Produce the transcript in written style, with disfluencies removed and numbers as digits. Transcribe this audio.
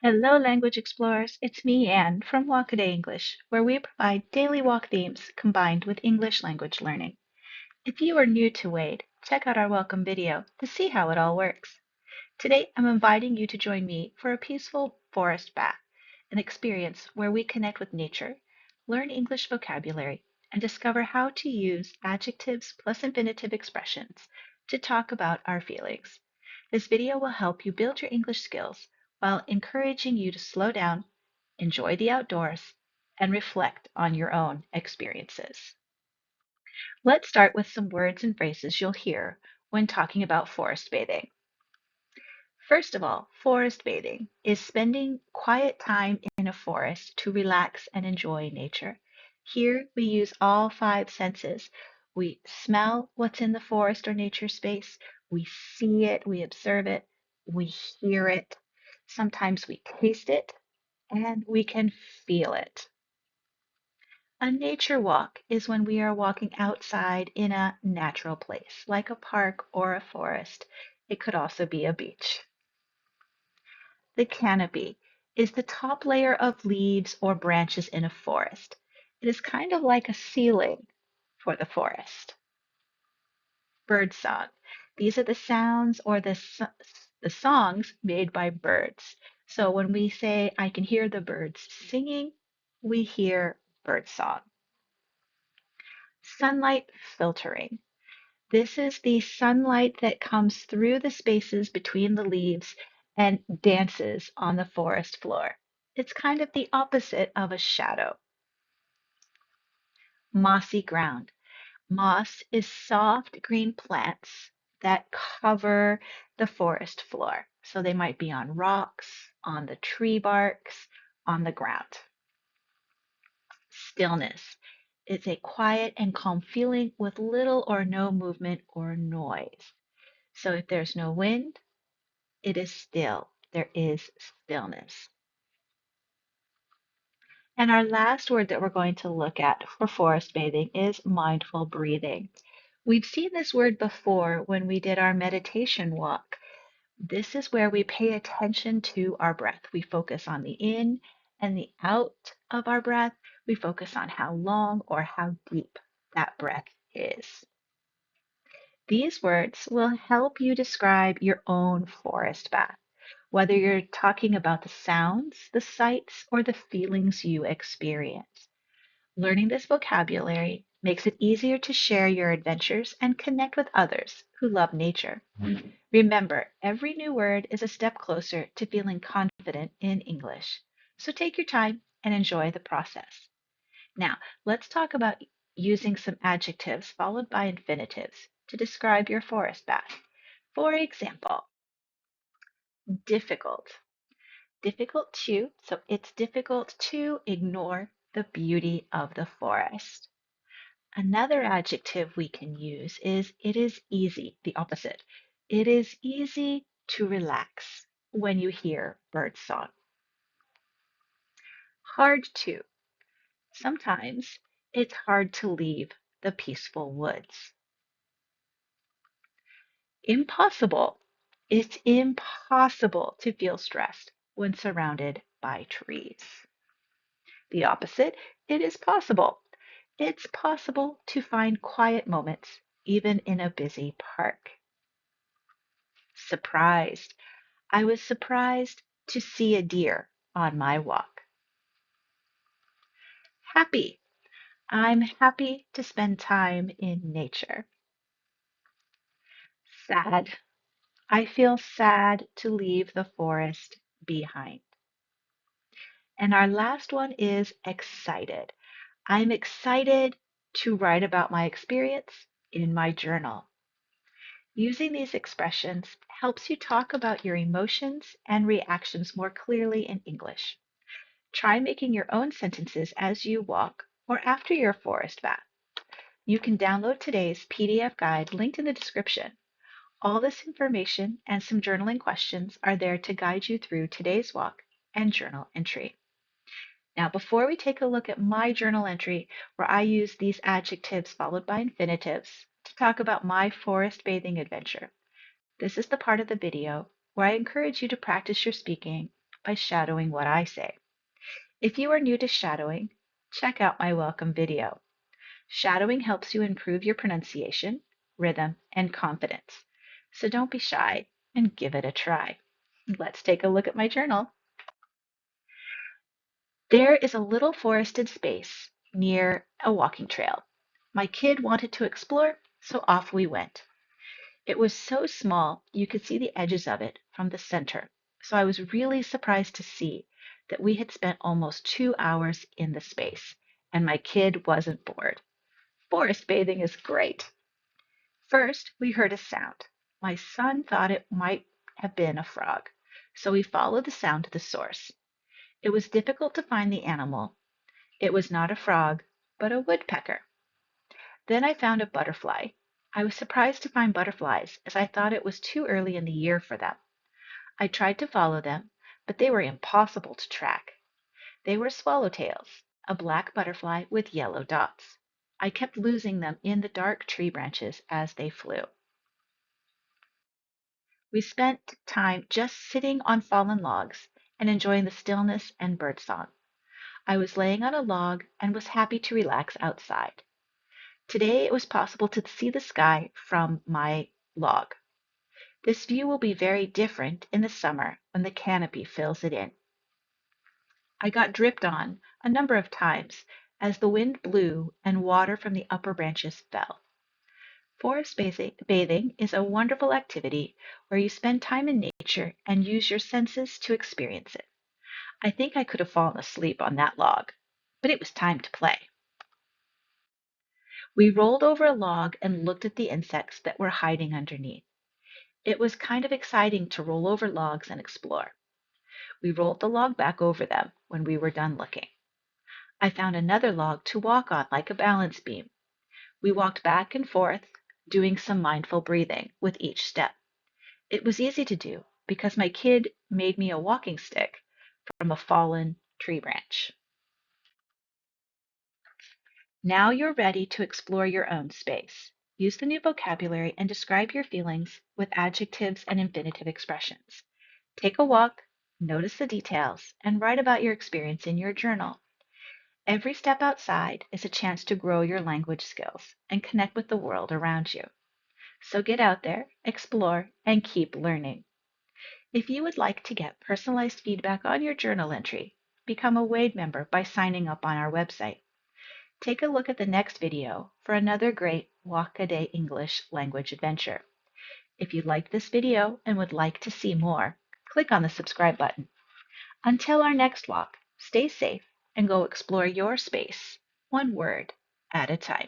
Hello, language explorers. It's me, Anne, from Walkaday English, where we provide daily walk themes combined with English language learning. If you are new to Wade, check out our welcome video to see how it all works. Today, I'm inviting you to join me for a peaceful forest bath, an experience where we connect with nature, learn English vocabulary, and discover how to use adjectives plus infinitive expressions to talk about our feelings. This video will help you build your English skills while encouraging you to slow down, enjoy the outdoors, and reflect on your own experiences. Let's start with some words and phrases you'll hear when talking about forest bathing. First of all, forest bathing is spending quiet time in a forest to relax and enjoy nature. Here we use all five senses. We smell what's in the forest or nature space, we see it, we observe it, we hear it, sometimes we taste it, and we can feel it. A nature walk is when we are walking outside in a natural place, like a park or a forest. It could also be a beach. The canopy is the top layer of leaves or branches in a forest. It is kind of like a ceiling for the forest. Birdsong. These are the sounds or the songs made by birds. So when we say, I can hear the birds singing, we hear birdsong. Sunlight filtering. This is the sunlight that comes through the spaces between the leaves and dances on the forest floor. It's kind of the opposite of a shadow. Mossy ground. Moss is soft green plants that cover the forest floor. So they might be on rocks, on the tree barks, on the ground. Stillness. It's a quiet and calm feeling with little or no movement or noise. So if there's no wind, it is still. There is stillness. And our last word that we're going to look at for forest bathing is mindful breathing. We've seen this word before when we did our meditation walk. This is where we pay attention to our breath. We focus on the in and the out of our breath. We focus on how long or how deep that breath is. These words will help you describe your own forest bath, whether you're talking about the sounds, the sights, or the feelings you experience. Learning this vocabulary makes it easier to share your adventures and connect with others who love nature. Remember, every new word is a step closer to feeling confident in English. So take your time and enjoy the process. Now, let's talk about using some adjectives followed by infinitives to describe your forest bath. For example, difficult. Difficult to, so it's difficult to ignore the beauty of the forest. Another adjective we can use is it is easy, the opposite. It is easy to relax when you hear birdsong. Hard to. Sometimes it's hard to leave the peaceful woods. Impossible. It's impossible to feel stressed when surrounded by trees. The opposite, it is possible. It's possible to find quiet moments even in a busy park. Surprised. I was surprised to see a deer on my walk. Happy. I'm happy to spend time in nature. Sad. I feel sad to leave the forest behind. And our last one is excited. I'm excited to write about my experience in my journal. Using these expressions helps you talk about your emotions and reactions more clearly in English. Try making your own sentences as you walk or after your forest bath. You can download today's PDF guide linked in the description. All this information and some journaling questions are there to guide you through today's walk and journal entry. Now, before we take a look at my journal entry, where I use these adjectives followed by infinitives to talk about my forest bathing adventure, this is the part of the video where I encourage you to practice your speaking by shadowing what I say. If you are new to shadowing, check out my welcome video. Shadowing helps you improve your pronunciation, rhythm, and confidence. So don't be shy and give it a try. Let's take a look at my journal. There is a little forested space near a walking trail. My kid wanted to explore, so off we went. It was so small you could see the edges of it from the center, so I was really surprised to see that we had spent almost 2 hours in the space, and my kid wasn't bored. Forest bathing is great. First, we heard a sound. My son thought it might have been a frog, so we followed the sound to the source. It was difficult to find the animal. It was not a frog, but a woodpecker. Then I found a butterfly. I was surprised to find butterflies, as I thought it was too early in the year for them. I tried to follow them, but they were impossible to track. They were swallowtails, a black butterfly with yellow dots. I kept losing them in the dark tree branches as they flew. We spent time just sitting on fallen logs and enjoying the stillness and birdsong. I was laying on a log and was happy to relax outside. Today it was possible to see the sky from my log. This view will be very different in the summer when the canopy fills it in. I got dripped on a number of times as the wind blew and water from the upper branches fell. Forest bathing is a wonderful activity where you spend time in nature and use your senses to experience it. I think I could have fallen asleep on that log, but it was time to play. We rolled over a log and looked at the insects that were hiding underneath. It was kind of exciting to roll over logs and explore. We rolled the log back over them when we were done looking. I found another log to walk on like a balance beam. We walked back and forth, doing some mindful breathing with each step. It was easy to do because my kid made me a walking stick from a fallen tree branch. Now you're ready to explore your own space. Use the new vocabulary and describe your feelings with adjectives and infinitive expressions. Take a walk, notice the details, and write about your experience in your journal. Every step outside is a chance to grow your language skills and connect with the world around you. So get out there, explore, and keep learning. If you would like to get personalized feedback on your journal entry, become a Wade member by signing up on our website. Take a look at the next video for another great Walk a Day English language adventure. If you liked this video and would like to see more, click on the subscribe button. Until our next walk, stay safe and go explore your space, one word at a time.